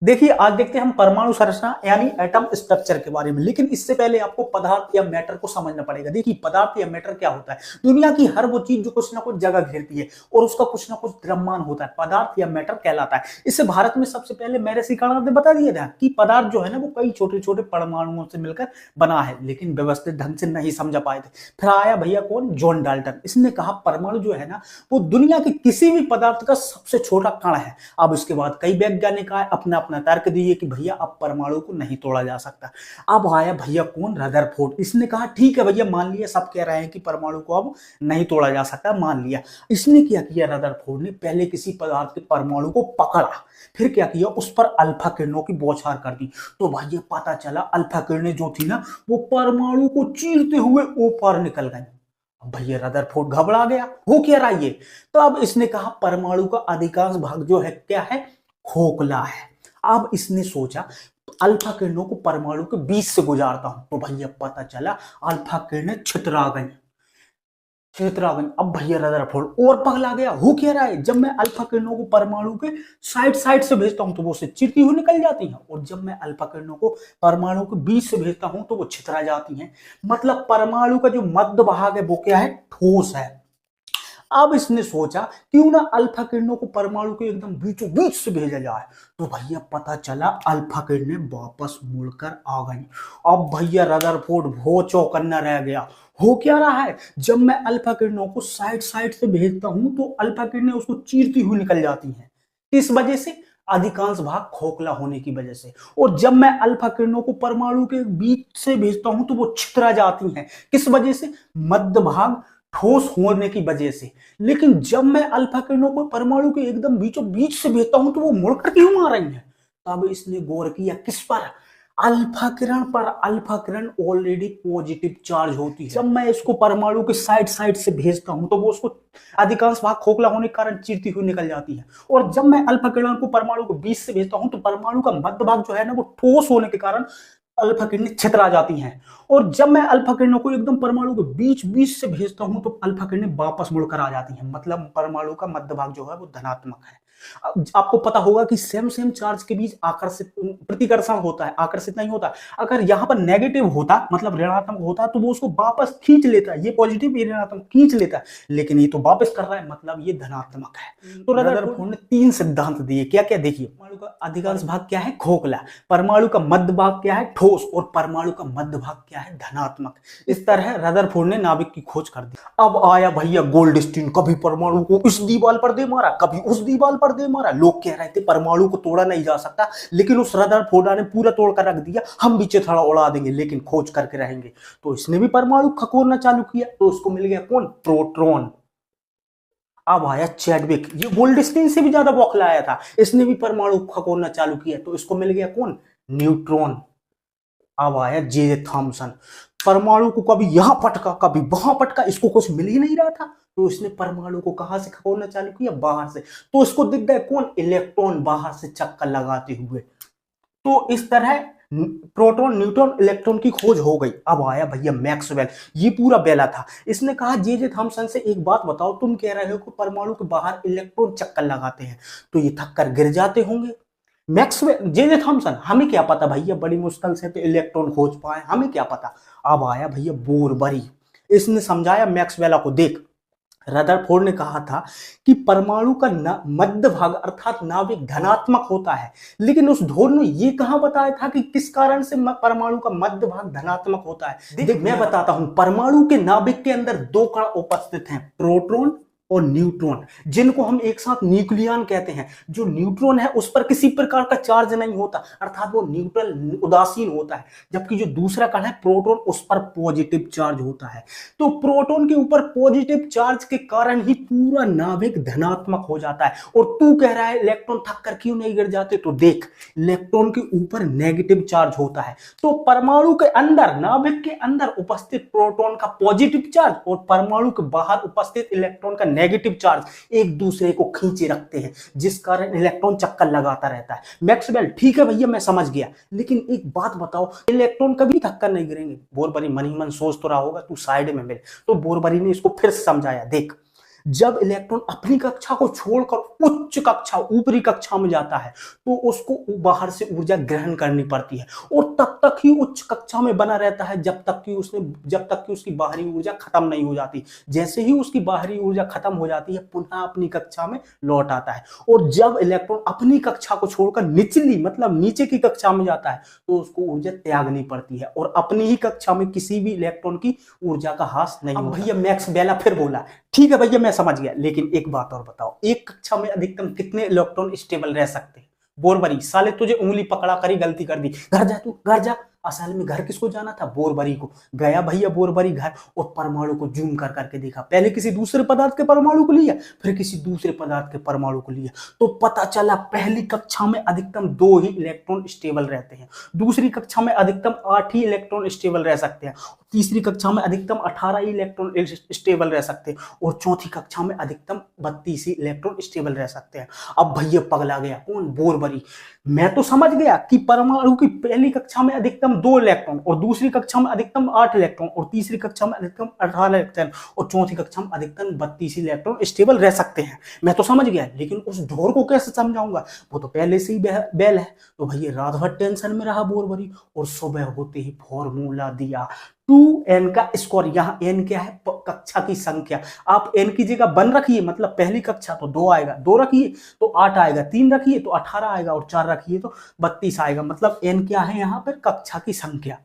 देखिए आज देखते हैं हम परमाणु संरचना यानी एटम स्ट्रक्चर के बारे में। लेकिन इससे पहले आपको पदार्थ या मैटर को समझना पड़ेगा। देखिए पदार्थ या मैटर क्या होता है। दुनिया की हर वो चीज जो कुछ ना कुछ जगह घेरती है और उसका कुछ ना कुछ द्रव्यमान होता है, पदार्थ या मैटर कहलाता है। इसे भारत में सबसे पहले मैरेसी कार्नाड ने बता दिया था कि पदार्थ जो है ना वो कई छोटे छोटे परमाणुओं से मिलकर बना है, लेकिन व्यवस्थित ढंग से नहीं समझा पाए थे। फिर आया भैया कौन, जॉन डाल्टन। इसने कहा परमाणु जो है ना वो दुनिया के किसी भी पदार्थ का सबसे छोटा कण है। अब इसके बाद कई वैज्ञानिक आए, अपना अपना तर्क दिए कि भैया अब परमाणु को नहीं तोड़ा जा सकता। अब आया भैया कौन, रदरफोर्ड। इसने कहा ठीक है भैया, मान लिया, सब कह रहे हैं कि परमाणु को अब नहीं तोड़ा जा सकता, मान लिया। इसने क्या किया, रदरफोर्ड ने पहले किसी पदार्थ के परमाणु को पकड़ा, फिर क्या किया, उस पर अल्फा किरणों की बौछार कर दी। तो भैया पता चला अल्फा किरणें जो थी ना वो परमाणु को चीरते हुए ऊपर निकल गई। भैया रदरफोर्ड घबरा गया, हो क्या रहा ये। तो अब इसने कहा परमाणु का अधिकांश भाग जो है क्या है, खोखला है। अब इसने सोचा अल्फा किरणों को परमाणु के बीच से गुजारता हूं। तो भैया पता चला अल्फा किरणें छितरा गई, छितरा गई। अब भैया रदरफोर्ड और पगला गया, हो क्या रहा है, जब मैं अल्फा किरणों को परमाणु के साइड साइड से भेजता हूं तो वो उससे चिरती हुई निकल जाती हैं, और जब मैं अल्फा किरणों को परमाणु के बीच से भेजता हूं तो वो छितरा जाती हैं। मतलब परमाणु का जो मध्य भाग है वो क्या है, ठोस है। अब इसने सोचा क्यों ना अल्फा किरणों को परमाणु के एकदम बीचों बीच से भेजा जाए। तो भैया पता चला अल्फा किरणें वापस मुड़कर आ गई। अब भैया रदरफोर्ड वो चौकन्ना रह गया, हो क्या रहा है, जब मैं अल्फा किरणों को साइड साइड से भेजता हूं तो अल्फा किरणें उसको चीरती हुई निकल जाती हैं। किस वजह से, अधिकांश भाग खोखला होने की वजह से। और जब मैं अल्फा किरणों को परमाणु के बीच से भेजता हूं तो वो छितरा जाती हैं, किस वजह से, मध्य भाग ठोस होने की वजह से। लेकिन जब मैं अल्फा किरणों को परमाणु के एकदम बीचों बीच से भेजता हूं तो वो मुड़कर क्यों आ रही है। तब इसने गौर किया किस पर, अल्फा किरण पर। अल्फा किरण ऑलरेडी पॉजिटिव चार्ज होती है। जब मैं इसको परमाणु के साइड साइड से भेजता हूं तो वो उसको अधिकांश भाग खोखला होने के कारण चीरती हुई निकल जाती है। और जब मैं अल्फा किरण को परमाणु के बीच से भेजता हूं तो परमाणु का मध्य भाग जो है ना वो ठोस होने के कारण अल्फा किरणें छितरा जाती हैं। और जब मैं अल्फा किरणों को एकदम परमाणु के बीच बीच से भेजता हूं तो अल्फा किरणें वापस मुड़कर आ जाती हैं। मतलब परमाणु का मध्य भाग जो है वो धनात्मक है। आपको पता होगा कि सेम सेम चार्ज के बीच आकर्षित प्रतिकर्षण होता है, आकर्षित नहीं होता। अगर यहाँ पर नेगेटिव होता मतलब ऋणात्मक होता तो वो उसको वापस खींच लेता है, ये पॉजिटिव ये ऋणात्मक खींच लेता है, लेकिन ये तो वापस कर रहा है, मतलब ये धनात्मक है। तो रदरफोर्ड ने 3 सिद्धांत दिए, क्या क्या, देखिए परमाणु का अधिकांश भाग क्या है, खोखला, परमाणु का मध्य भाग क्या है, ठोस, और परमाणु का मध्य भाग क्या है, धनात्मक। इस तरह रदरफोर्ड ने नाभिक की खोज कर दी। अब आया भैया गोल्डस्टीन, कभी परमाणु को इस दीवार पर दे मारा, कभी उस दीवार पर दे मारा। लोग कह रहे थे परमाणु को तोड़ा नहीं जा सकता, लेकिन उस रदरफोर्ड ने पूरा तोड़ कर रख दिया, हम भी चिथड़ा उड़ा देंगे लेकिन खोज करके रहेंगे। तो इसने भी परमाणु खकोरना चालू किया, तो उसको मिल गया कौन, प्रोटॉन। अब आया चैडविक, ये गोल्डस्टीन से भी ज्यादा बौखलाया था, इसने भी परमाणु खकोरना चालू किया, तो इसको मिल गया कौन, न्यूट्रॉन। अब आया जे थॉमसन, परमाणु को कभी यहां पटका कभी वहां पटका, इसको कुछ मिल ही नहीं रहा था, तो इसने परमाणु को कहां से खगोलना चालू किया, बाहर से। तो इसको दिख गए कौन, इलेक्ट्रॉन बाहर से चक्कर लगाते हुए। तो इस तरह प्रोटॉन न्यूट्रॉन इलेक्ट्रॉन की खोज हो गई। अब आया भैया मैक्सवेल, ये पूरा बेला था। इसने कहा जे थॉमसन से एक बात बताओ, तुम कह रहे हो कि परमाणु के बाहर इलेक्ट्रॉन चक्कर लगाते हैं, तो ये थक कर गिर जाते होंगे। मैक्सवेल, जे थॉमसन, हमें क्या पता भैया, बड़ी मुश्किल से तो इलेक्ट्रॉन खोज पाए, हमें क्या पता। अब आया भैया बोरबरी, इसने समझाया मैक्सवेल को, देख रदरफोर्ड ने कहा था कि परमाणु का मध्य भाग अर्थात नाभिक धनात्मक होता है, लेकिन उस ढोल ने ये कहां बताया था कि किस कारण से परमाणु का मध्य भाग धनात्मक होता है। देख मैं बताता हूं, परमाणु के नाभिक के अंदर 2 कण उपस्थित हैं, प्रोटॉन और न्यूट्रॉन, जिनको हम एक साथ न्यूक्लियन कहते हैं। जो न्यूट्रॉन है उस पर किसी प्रकार का चार्ज नहीं होता, अर्थात वो न्यूट्रल उदासीन होता है, जबकि जो दूसरा कण है प्रोटॉन, उस पर पॉजिटिव चार्ज होता है। तो प्रोटॉन के ऊपर पॉजिटिव चार्ज के कारण ही पूरा नाभिक धनात्मक हो जाता है। और तू कह रहा है इलेक्ट्रॉन थक कर क्यों नहीं गिर जाते, तो देख इलेक्ट्रॉन के ऊपर नेगेटिव चार्ज होता है, तो परमाणु के अंदर नाभिक के अंदर उपस्थित प्रोटॉन का पॉजिटिव चार्ज और परमाणु के बाहर उपस्थित इलेक्ट्रॉन का नेगेटिव चार्ज एक दूसरे को खींचे रखते हैं, जिस कारण इलेक्ट्रॉन चक्कर लगाता रहता है। मैक्सवेल, ठीक है भैया मैं समझ गया, लेकिन एक बात बताओ, इलेक्ट्रॉन कभी थक्कर नहीं गिरेंगे। बोरबरी मन ही मन सोच तो रहा होगा तू साइड में मिल, तो बोरबरी ने इसको फिर समझाया, देख जब इलेक्ट्रॉन अपनी कक्षा को छोड़कर उच्च कक्षा, ऊपरी कक्षा में जाता है तो उसको बाहर से ऊर्जा ग्रहण करनी पड़ती है और तब तक ही उच्च कक्षा में बना रहता है जब तक कि उसकी बाहरी ऊर्जा खत्म नहीं हो जाती। जैसे ही उसकी बाहरी ऊर्जा खत्म हो जाती है पुनः अपनी कक्षा में लौट आता है। और जब इलेक्ट्रॉन अपनी कक्षा को छोड़कर निचली मतलब नीचे की कक्षा में जाता है तो उसको ऊर्जा त्यागनी पड़ती है और अपनी ही कक्षा में किसी भी इलेक्ट्रॉन की ऊर्जा का ह्रास नहीं होता। भैया मैक्स बेला फिर बोला, ठीक है भैया मैं समझ गया, लेकिन एक बात और बताओ, एक कक्षा में अधिकतम कितने इलेक्ट्रॉन स्टेबल रह सकते हैं? बोरबरी, साले तुझे उंगली पकड़ा करी, गलती कर दी, घर जा तू, घर जा। असल में घर किसको जाना था? बोरबरी को। गया भैया बोरबरी घर और परमाणु को जूम कर करके देखा। पहले किसी दूसरे पदार्थ के परमाणु को लिया, फिर किसी दूसरे पदार्थ के परमाणु को लिया, तो पता चला पहली कक्षा में अधिकतम 2 ही इलेक्ट्रॉन स्टेबल रहते हैं, दूसरी कक्षा में अधिकतम 8 ही इलेक्ट्रॉन स्टेबल रह सकते हैं, तीसरी कक्षा में अधिकतम 18 ही इलेक्ट्रॉन स्टेबल रह सकते हैं और चौथी कक्षा में अधिकतम 32 ही इलेक्ट्रॉन स्टेबल रह सकते हैं। अब भैया पगला गया कौन? बोरबरी। मैं तो समझ गया कि परमाणु की पहली कक्षा में अधिकतम 2 इलेक्ट्रॉन और दूसरी कक्षा में अधिकतम 8 इलेक्ट्रॉन और तीसरी कक्षा में अधिकतम 18 इलेक्ट्रॉन और चौथी कक्षा में अधिकतम 32 इलेक्ट्रॉन स्टेबल रह सकते हैं। मैं तो समझ गया, लेकिन उस ढोर को कैसे समझाऊंगा? वो तो पहले से ही बैल है। तो भैया रात भर टेंशन में रहा बोरबरी और सुबह होते ही फॉर्मूला दिया 2n का स्क्वायर। यहाँ n क्या है? कक्षा की संख्या। आप n की जगह 1 रखिए, मतलब पहली कक्षा तो 2 आएगा, 2 रखिए तो 8 आएगा, 3 रखिए तो 18 आएगा और 4 रखिए तो 32 आएगा। मतलब n क्या है यहाँ पर? कक्षा की संख्या।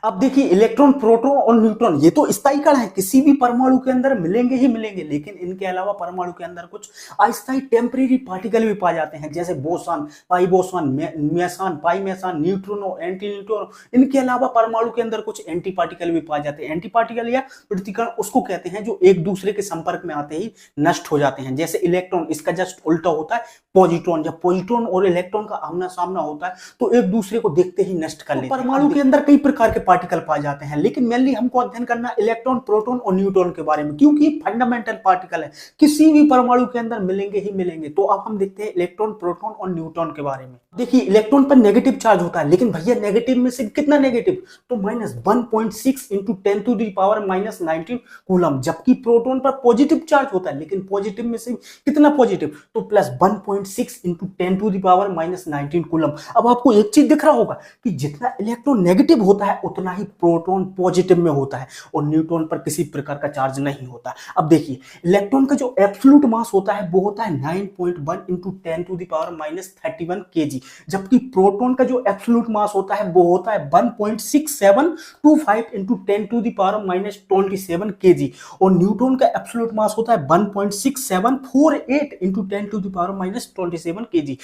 अब देखिए इलेक्ट्रॉन, प्रोटॉन और न्यूट्रॉन ये तो स्थायी कण है, किसी भी परमाणु के अंदर मिलेंगे ही मिलेंगे, लेकिन इनके अलावा परमाणु के अंदर कुछ अस्थायी टेम्परेरी पार्टिकल भी पाए जाते हैं, जैसे बोसॉन, पाई बोसॉन, मेसन, पाई मेसन, न्यूट्रिनो, एंटी न्यूट्रिनो। इनके अलावा परमाणु के अंदर कुछ एंटी पार्टिकल भी पाए जाते हैं। एंटी पार्टिकल या प्रतिकण उसको कहते हैं जो एक दूसरे के संपर्क में आते ही नष्ट हो जाते हैं। जैसे इलेक्ट्रॉन, इसका जस्ट उल्टा होता है पॉजिट्रॉन। जब पॉजिट्रॉन और इलेक्ट्रॉन का आमना सामना होता है तो एक दूसरे को देखते ही नष्ट कर लेते हैं। परमाणु के अंदर कई प्रकार के पार्टिकल पाए जाते हैं, लेकिन मेनली हमको अध्ययन करना इलेक्ट्रॉन, प्रोटॉन और न्यूट्रॉन के बारे में, क्योंकि फंडामेंटल पार्टिकल है, किसी भी परमाणु के अंदर मिलेंगे ही मिलेंगे। तो अब हम देखते हैं इलेक्ट्रॉन, प्रोटॉन और न्यूट्रॉन के बारे में। देखिए इलेक्ट्रॉन पर नेगेटिव चार्ज होता है, लेकिन भैया नेगेटिव में से कितना नेगेटिव? तो -1.6 इंटू 10⁻⁻19 कूलम। जबकि प्रोटॉन पर पॉजिटिव चार्ज होता है, लेकिन पॉजिटिव में से कितना पॉजिटिव? तो +1.6 इंटू 10⁻⁻19 कूलम। अब आपको एक चीज दिख रहा होगा कि जितना इलेक्ट्रॉन नेगेटिव होता है उतना ही प्रोटॉन पॉजिटिव में होता है और न्यूट्रॉन पर किसी प्रकार का चार्ज नहीं होता। अब देखिए इलेक्ट्रॉन का जो एब्सोल्यूट मास होता है वो होता है 9.1 इंटू 10⁻⁻31 kg, जबकि प्रोटॉन का जो एब्सोल्यूट मास होता है वो होता है 1.6725 इंटू 10⁻⁻27 kg और न्यूट्रॉन का एब्सोल्यूट मास होता है 1.6748 इंटू 10⁻⁻27 kg।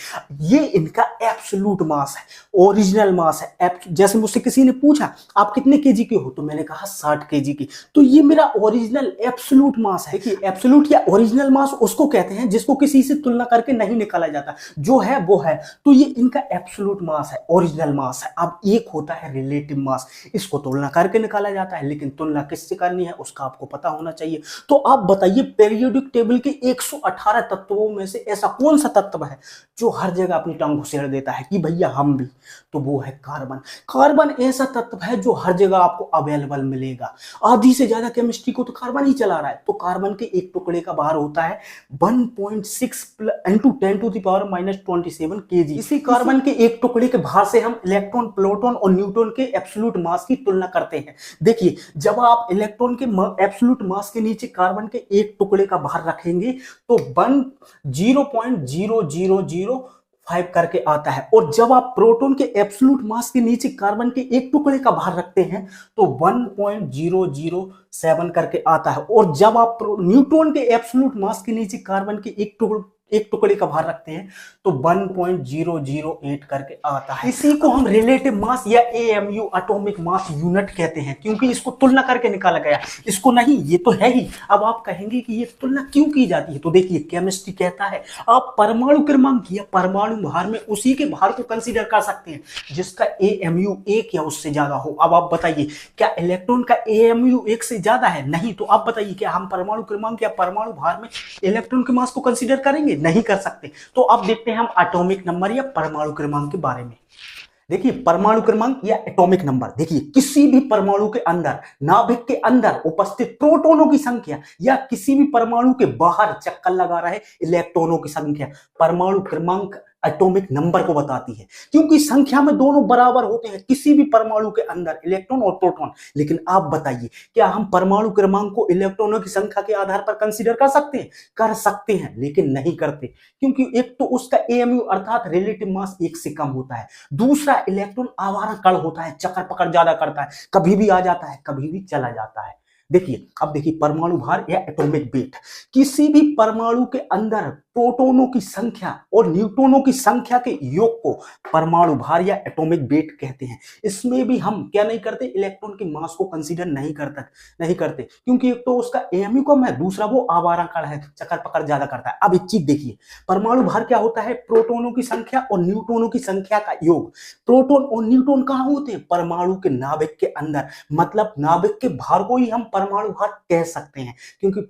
ये इनका एब्सोल्यूट मास है, ओरिजिनल मास है। जैसे मुझसे किसी ने पूछा आप कितने केजी के हो, तो मैंने कहा 60 केजी की, तो ये मेरा ओरिजिनल एब्सोल्यूट मास है। देखिए एब्सोल्यूट या ओरिजिनल मास उसको कहते हैं जिसको किसी से तुलना करके नहीं निकाला जाता, जो है वो है। तो ये इनका एब्सोल्यूट मास है, ओरिजिनल मास है। अब एक होता है रिलेटिव मास, इसको तुलना करके निकाला जाता है, लेकिन तुलना किससे करनी है उसका आपको पता होना चाहिए। तो आप बताइए पीरियोडिक टेबल के 118 तत्वों में से ऐसा कौन सा तत्व है जो हर जगह अपनी टांग घुसेड़ देता है कि भैया हम भी? तो वो है कार्बन। कार्बन ऐसा तत्व है जो हर जगह आपको अवेलेबल मिलेगा। आधी से ज्यादा केमिस्ट्री को तो कार्बन ही चला रहा है। तो कार्बन के एक टुकड़े का भार होता है 1.6 इंटू 10⁻⁻27 kg। इसी कार्बन के एक टुकड़े के भार से हम इलेक्ट्रॉन, प्रोटॉन और न्यूट्रॉन के एब्सोल्यूट मास की तुलना करते हैं। देखिए जब आप इलेक्ट्रॉन के एब्सोल्यूट मास के नीचे कार्बन के एक टुकड़े का भार रखेंगे तो 0.0005 करके आता है, और जब आप प्रोटॉन के एब्सोल्यूट मास के नीचे कार्बन के एक टुकड़े का भार रखते हैं तो 1.007 करके आता है, और जब आप न्यूट्रॉन के एब्सोल्यूट मास के नीचे कार्बन के एक टुकड़े का भार रखते हैं तो 1.008 करके आता है। इसी को हम रिलेटिव मास या AMU, एटॉमिक मास यूनिट कहते हैं, क्योंकि इसको तुलना करके निकाला गया। इसको नहीं, ये तो है ही। अब आप कहेंगे कि ये तुलना क्यों की जाती है, तो देखिए केमिस्ट्री कहता है आप परमाणु क्रमांक या परमाणु भार में उसी के भार को कंसीडर कर सकते हैं जिसका AMU 1 या उससे ज्यादा हो। अब आप बताइए क्या इलेक्ट्रॉन का AMU 1 से ज्यादा है? नहीं। तो आप बताइए क्या हम परमाणु क्रमांक या परमाणु भार में इलेक्ट्रॉन के मास को कंसीडर करेंगे? नहीं कर सकते। तो अब देखते हैं हम एटॉमिक नंबर या परमाणु क्रमांक के बारे में। देखिए परमाणु क्रमांक या एटॉमिक नंबर, देखिए किसी भी परमाणु के अंदर, नाभिक के अंदर उपस्थित प्रोटॉनों की संख्या या किसी भी परमाणु के बाहर चक्कर लगा रहे इलेक्ट्रॉनों की संख्या परमाणु क्रमांक एटॉमिक नंबर को बताती है। क्योंकि संख्या में दोनों बराबर होते हैं किसी भी परमाणु के अंदर, इलेक्ट्रॉन और प्रोटॉन। लेकिन आप बताइए क्या हम परमाणु क्रमांक को इलेक्ट्रॉनों की संख्या के आधार पर कंसीडर कर सकते हैं? कर सकते हैं, लेकिन नहीं करते। क्योंकि एक तो उसका एएमयू अर्थात रिलेटिव मास 1 से कम होता है, दूसरा इलेक्ट्रॉन आवारा कण होता है, चक्कर पकड़ ज्यादा करता है, कभी भी आ जाता है कभी भी चला जाता है। देखिए अब देखिए परमाणु भार या एटॉमिक वेट, किसी भी परमाणु के अंदर प्रोटॉनों की संख्या और न्यूट्रॉनों की संख्या के योग को परमाणु भार या एटॉमिक वेट कहते हैं। इसमें भी हम क्या नहीं करते, इलेक्ट्रॉन के मास को कंसीडर नहीं करते क्योंकि एक तो उसका एएमयू कम है, दूसरा वो आवारा कण है, चक्कर पकड़ ज्यादा करता है। अब एक चीज देखिए, परमाणु भार क्या होता है? प्रोटॉनों की संख्या और न्यूट्रॉनों की संख्या का योग। प्रोटॉन और न्यूट्रॉन कहां होते हैं? परमाणु के नाभिक के अंदर, मतलब नाभिक के भार को ही हम परमाणु भार कह सकते हैं, क्योंकि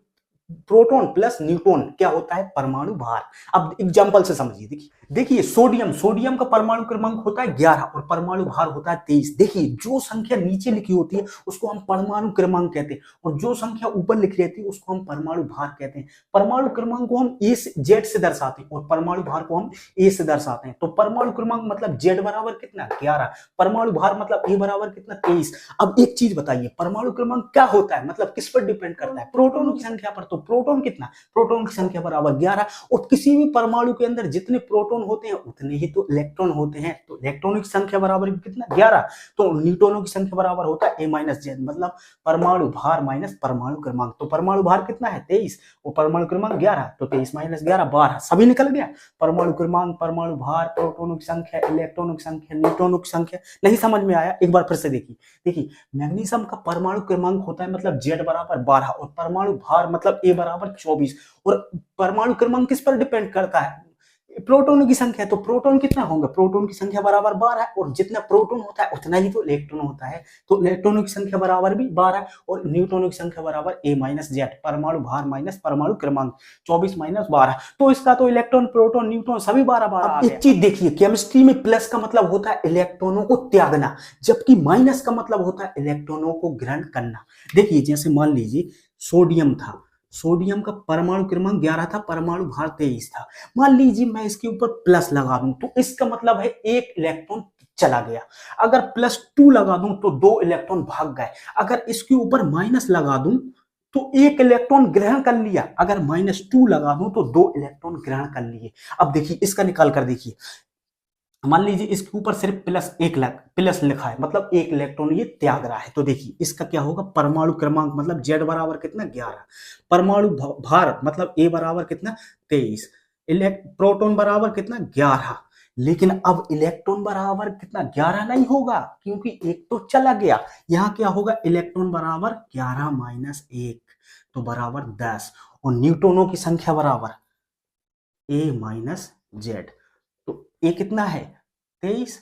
प्रोटॉन प्लस न्यूट्रॉन क्या होता है? परमाणु भार। अब एग्जांपल से समझिए, देखिए सोडियम का परमाणु क्रमांक होता है 11 और परमाणु भार होता है 23। देखिए जो संख्या नीचे लिखी होती है उसको हम परमाणु क्रमांक कहते हैं और जो संख्या ऊपर लिखी रहती है उसको हम परमाणु भार कहते हैं। परमाणु क्रमांक को हम ए से जेड से दर्शाते हैं और परमाणु भार को हम ए से दर्शाते हैं। तो परमाणु क्रमांक मतलब जेड बराबर कितना? 11, परमाणु भार मतलब ए बराबर कितना? 23। अब एक चीज बताइए, परमाणु क्रमांक क्या होता है, मतलब किस पर डिपेंड करता है? प्रोटॉनों की संख्या पर। तो प्रोटॉन कितना? प्रोटॉन की संख्या बराबर 11 और किसी भी परमाणु के अंदर जितने प्रोटॉन होते हैं उतने ही तो इलेक्ट्रॉन होते हैं। तो इलेक्ट्रॉनों की संख्या बराबर कितना? 11। तो न्यूट्रॉनों की संख्या बराबर होता है ए माइनस जेड, मतलब परमाणु भार माइनस परमाणु क्रमांक। तो परमाणु भार कितना है? 23 और परमाणु क्रमांक 11, तो 23 माइनस 11 12, सभी निकल गया। परमाणु क्रमांक, परमाणु भार, प्रोटॉनों की संख्या, इलेक्ट्रॉनों की संख्या, न्यूट्रॉनों की संख्या। नहीं समझ में आया? एक बार फिर से देखिए मैग्नीशियम का परमाणु क्रमांक होता है मतलब जेड बराबर 12 और परमाणु भार मतलब ए बराबर 24 और परमाणु क्रमांक किस पर डिपेंड करता है? प्रोटॉन की संख्या। तो प्रोटॉन कितना होंगे? प्रोटॉन की संख्या बराबर 12 और जितना प्रोटॉन होता है उतना ही तो इलेक्ट्रॉन होता है। तो इलेक्ट्रॉनों की संख्या बराबर भी 12 और न्यूट्रॉनों की संख्या बराबर ए माइनस जेड, परमाणु भार माइनस परमाणु क्रमांक, 24 माइनस 12। तो इसका तो इलेक्ट्रॉन, प्रोटॉन, न्यूट्रॉन सभी 12-12। एक चीज देखिए, केमिस्ट्री में प्लस का मतलब होता है इलेक्ट्रॉनों को त्यागना, जबकि माइनस का मतलब होता है इलेक्ट्रॉनों को ग्रहण करना। देखिए जैसे मान लीजिए सोडियम था, सोडियम का परमाणु क्रमांक 11 था, परमाणु भार 23 था। मान लीजिए मैं इसके ऊपर प्लस लगा दूं तो इसका मतलब है एक इलेक्ट्रॉन चला गया। अगर +2 लगा दूं तो 2 इलेक्ट्रॉन भाग गए। अगर इसके ऊपर माइनस लगा दूं तो 1 इलेक्ट्रॉन ग्रहण कर लिया। अगर -2 लगा दूं तो 2 इलेक्ट्रॉन ग्रहण कर लिए। अब देखिए इसका निकाल कर देखिए, मान लीजिए इसके ऊपर सिर्फ प्लस लिखा है, मतलब 1 इलेक्ट्रॉन ये त्याग रहा है। तो देखिए इसका क्या होगा? परमाणु क्रमांक मतलब जेड बराबर कितना? 11, परमाणु भार मतलब ए बराबर कितना? 23, प्रोटॉन बराबर कितना? 11। लेकिन अब इलेक्ट्रॉन बराबर कितना? 11 नहीं होगा क्योंकि एक तो चला गया। यहाँ क्या होगा? इलेक्ट्रॉन बराबर 11 माइनस 1 तो बराबर 10 और न्यूट्रॉनों की संख्या बराबर ए माइनस जेड। तो ए कितना है? 23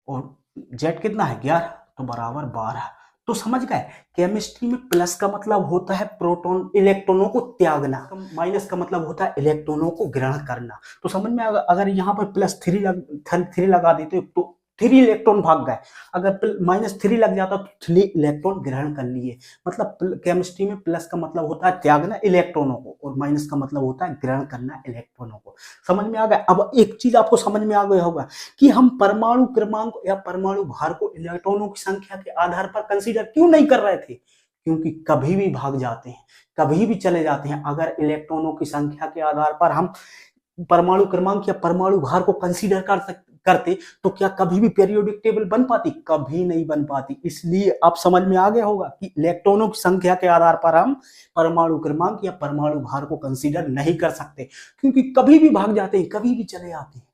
और जेड कितना है? 11, तो बराबर 12। तो समझ गए, केमिस्ट्री में प्लस का मतलब होता है प्रोटॉन, इलेक्ट्रॉनों को त्यागना, माइनस का मतलब होता है इलेक्ट्रॉनों को ग्रहण करना। तो समझ में अगर यहाँ पर +3 लगा देते तो 3 इलेक्ट्रॉन भाग गए। अगर -3 लग जाता तो 3 इलेक्ट्रॉन ग्रहण कर लिए। मतलब केमिस्ट्री में प्लस का मतलब होता है त्यागना इलेक्ट्रॉनों को और माइनस का मतलब होता है ग्रहण करना इलेक्ट्रॉनों को। समझ में आ गया? अब एक चीज आपको समझ में आ गया होगा कि हम परमाणु क्रमांक या परमाणु भार को इलेक्ट्रॉनों की संख्या के आधार पर कंसीडर क्यों नहीं कर रहे थे? क्योंकि कभी भी भाग जाते हैं, कभी भी चले जाते हैं। अगर इलेक्ट्रॉनों की संख्या के आधार पर हम परमाणु क्रमांक या परमाणु भार को कंसीडर करते तो क्या कभी भी पीरियोडिक टेबल बन पाती? कभी नहीं बन पाती। इसलिए आप समझ में आ गया होगा कि इलेक्ट्रॉनों की संख्या के आधार पर हम परमाणु क्रमांक या परमाणु भार को कंसीडर नहीं कर सकते, क्योंकि कभी भी भाग जाते हैं, कभी भी चले आते हैं।